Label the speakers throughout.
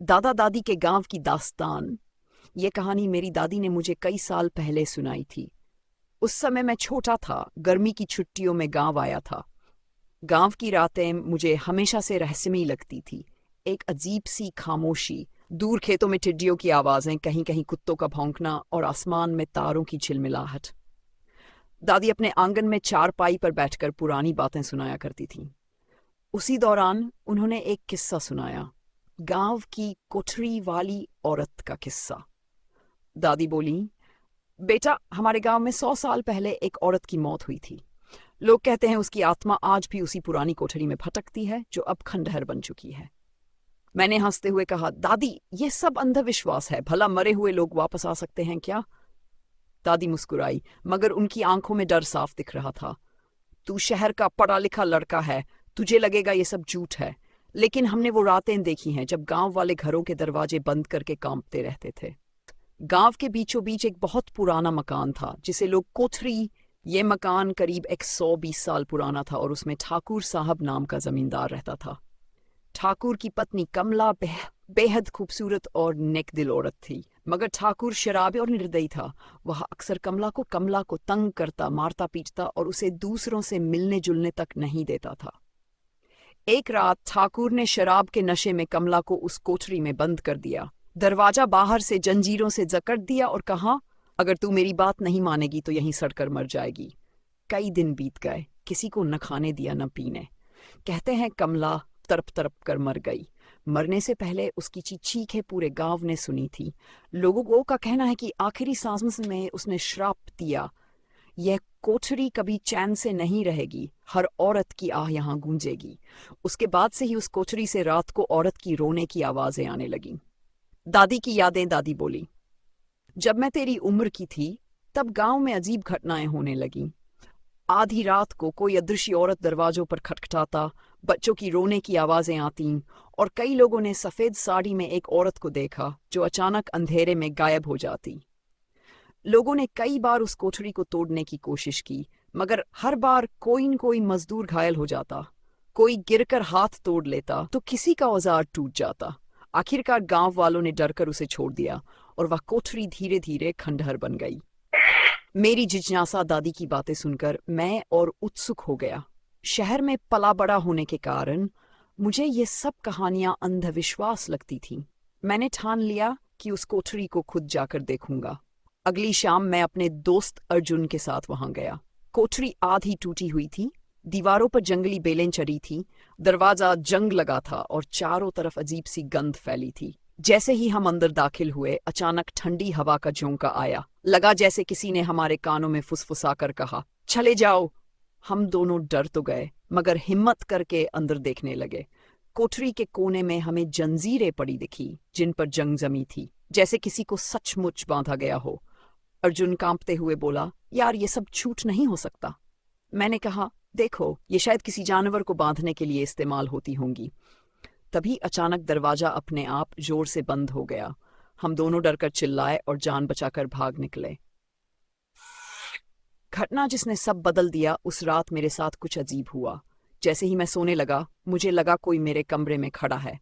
Speaker 1: दादा दादी के गांव की दास्तान। ये कहानी मेरी दादी ने मुझे कई साल पहले सुनाई थी। उस समय मैं छोटा था, गर्मी की छुट्टियों में गांव आया था। गांव की रातें मुझे हमेशा से रहस्यमयी लगती थी। एक अजीब सी खामोशी, दूर खेतों में टिड्डियों की आवाजें, कहीं कहीं कुत्तों का भौंकना और आसमान में तारों की झिलमिलाहट। दादी अपने आंगन में चारपाई पर बैठकर पुरानी बातें सुनाया करती थीं। उसी दौरान उन्होंने एक किस्सा सुनाया, गांव की कोठरी वाली औरत का किस्सा। दादी बोली, बेटा, हमारे गांव में 100 साल पहले एक औरत की मौत हुई थी। लोग कहते हैं उसकी आत्मा आज भी उसी पुरानी कोठरी में भटकती है जो अब खंडहर बन चुकी है। मैंने हंसते हुए कहा, दादी, ये सब अंधविश्वास है, भला मरे हुए लोग वापस आ सकते हैं क्या? दादी मुस्कुराई, मगर उनकी आंखों में डर साफ दिख रहा था। तू शहर का पढ़ा लिखा लड़का है, तुझे लगेगा ये सब झूठ है, लेकिन हमने वो रातें देखी हैं जब गांव वाले घरों के दरवाजे बंद करके कांपते रहते थे। गांव के बीचों बीच एक बहुत पुराना मकान था जिसे लोग कोठरी। ये मकान करीब 120 साल पुराना था और उसमें ठाकुर साहब नाम का जमींदार रहता था। ठाकुर की पत्नी कमला बेहद खूबसूरत और नेकदिल औरत थी, मगर ठाकुर शराबी और निर्दयी था। वह अक्सर कमला को तंग करता, मारता पीटता और उसे दूसरों से मिलने जुलने तक नहीं देता था। एक रात ठाकुर ने शराब के नशे में कमला को उस कोठरी में बंद कर दिया, दरवाजा बाहर से जंजीरों से जकड़ दिया और कहा, अगर तू मेरी बात नहीं मानेगी तो यहीं सड़कर मर जाएगी। कई दिन बीत गए, किसी को न खाने दिया न पीने। कहते हैं कमला तड़प तड़प कर मर गई। मरने से पहले उसकी चीखें पूरे गांव ने सुनी थी। लोगों का कहना है कि आखिरी सांस में उसने श्राप दिया, यह कोठरी कभी चैन से नहीं रहेगी, हर औरत की आह यहाँ गूंजेगी। उसके बाद से ही उस कोठरी से रात को औरत की रोने की आवाजें आने लगीं। दादी की यादें। दादी बोली, जब मैं तेरी उम्र की थी तब गांव में अजीब घटनाएं होने लगीं। आधी रात को कोई अदृश्य औरत दरवाजों पर खटखटाता, बच्चों की रोने की आवाजें आतीं, और कई लोगों ने सफेद साड़ी में एक औरत को देखा जो अचानक अंधेरे में गायब हो जाती। लोगों ने कई बार उस कोठरी को तोड़ने की कोशिश की, मगर हर बार कोई न कोई मजदूर घायल हो जाता, कोई गिरकर हाथ तोड़ लेता तो किसी का औजार टूट जाता। आखिरकार गांव वालों ने डरकर उसे छोड़ दिया और वह कोठरी धीरे धीरे खंडहर बन गई। मेरी जिज्ञासा दादी की बातें सुनकर मैं और उत्सुक हो गया। शहर में पला बड़ा होने के कारण मुझे ये सब कहानियां अंधविश्वास लगती थीं। मैंने ठान लिया कि उस कोठरी को खुद जाकर देखूंगा। अगली शाम मैं अपने दोस्त अर्जुन के साथ वहां गया। कोठरी आधी टूटी हुई थी, दीवारों पर जंगली बेलें चढ़ी थी, दरवाजा जंग लगा था और चारों तरफ अजीब सी गंध फैली थी। जैसे ही हम अंदर दाखिल हुए, अचानक ठंडी हवा का झोंका आया। लगा जैसे किसी ने हमारे कानों में फुसफुसाकर कहा, चले जाओ। हम दोनों डर तो गए, मगर हिम्मत करके अंदर देखने लगे। कोठरी के कोने में हमें जंजीरें पड़ी दिखी जिन पर जंग जमी थी, जैसे किसी को सचमुच बांधा गया हो। अर्जुन कांपते हुए बोला, यार, ये सब झूठ नहीं हो सकता। मैंने कहा, देखो, ये शायद किसी जानवर को बांधने के लिए इस्तेमाल होती होंगी। तभी अचानक दरवाजा अपने आप जोर से बंद हो गया। हम दोनों डरकर चिल्लाए और जान बचाकर भाग निकले। घटना जिसने सब बदल दिया। उस रात मेरे साथ कुछ अजीब हुआ। जैसे ही मैं सोने लगा, मुझे लगा कोई मेरे कमरे में खड़ा है।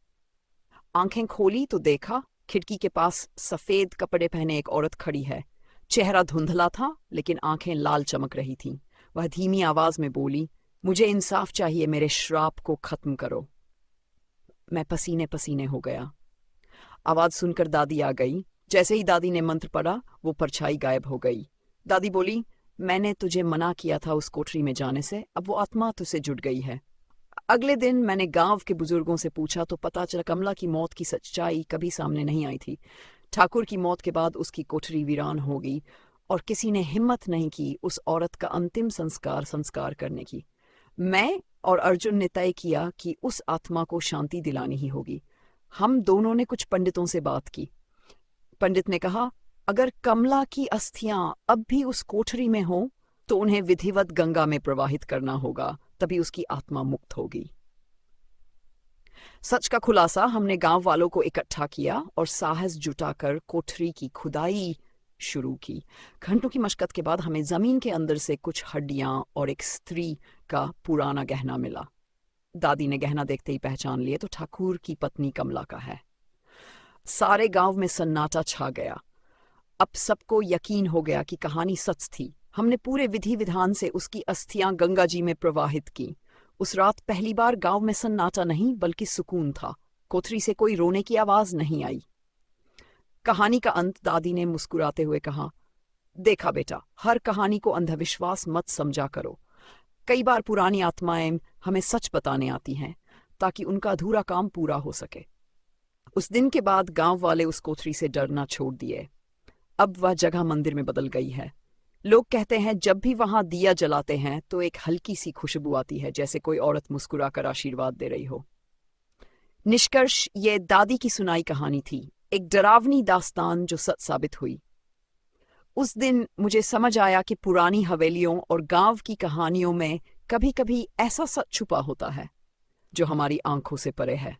Speaker 1: आंखें खोली तो देखा खिड़की के पास सफेद कपड़े पहने एक औरत खड़ी है। चेहरा धुंधला था, लेकिन आंखें लाल चमक रही थीं। वह धीमी आवाज में बोली, मुझे इंसाफ चाहिए, मेरे श्राप को खत्म करो। मैं पसीने पसीने हो गया। आवाज सुनकर दादी आ गई। जैसे ही दादी ने मंत्र पढ़ा, वो परछाई गायब हो गई। दादी बोली, मैंने तुझे मना किया था उस कोठरी में जाने से, अब वो आत्मा तुझसे जुड़ गई है। अगले दिन मैंने गांव के बुजुर्गों से पूछा तो पता चला कमला की मौत की सच्चाई कभी सामने नहीं आई थी। ठाकुर की मौत के बाद उसकी कोठरी वीरान हो गई और किसी ने हिम्मत नहीं की उस औरत का अंतिम संस्कार करने की। मैं और अर्जुन ने तय किया कि उस आत्मा को शांति दिलानी ही होगी। हम दोनों ने कुछ पंडितों से बात की। पंडित ने कहा, अगर कमला की अस्थियां अब भी उस कोठरी में हो तो उन्हें विधिवत गंगा में प्रवाहित करना होगा, तभी उसकी आत्मा मुक्त होगी। सच का खुलासा हमने गांव वालों को इकट्ठा किया और साहस जुटाकर कोठरी की खुदाई शुरू की। घंटों की मशक्कत के बाद हमें जमीन के अंदर से कुछ हड्डियां और एक स्त्री का पुराना गहना मिला। दादी ने गहना देखते ही पहचान लिए तो ठाकुर की पत्नी कमला का है। सारे गांव में सन्नाटा छा गया। अब सबको यकीन हो गया कि कहानी सच थी। हमने पूरे विधि विधान से उसकी अस्थियां गंगा जी में प्रवाहित की। उस रात पहली बार गांव में सन्नाटा नहीं बल्कि सुकून था। कोठरी से कोई रोने की आवाज नहीं आई। कहानी का अंत दादी ने मुस्कुराते हुए कहा, देखा बेटा, हर कहानी को अंधविश्वास मत समझा करो। कई बार पुरानी आत्माएं हमें सच बताने आती हैं ताकि उनका अधूरा काम पूरा हो सके। उस दिन के बाद गांव वाले उस कोठरी से डरना छोड़ दिए। अब वह जगह मंदिर में बदल गई है। लोग कहते हैं जब भी वहां दिया जलाते हैं तो एक हल्की सी खुशबू आती है, जैसे कोई औरत मुस्कुराकर आशीर्वाद दे रही हो। निष्कर्ष, ये दादी की सुनाई कहानी थी, एक डरावनी दास्तान जो सच साबित हुई। उस दिन मुझे समझ आया कि पुरानी हवेलियों और गांव की कहानियों में कभी कभी ऐसा सच छुपा होता है जो हमारी आंखों से परे है।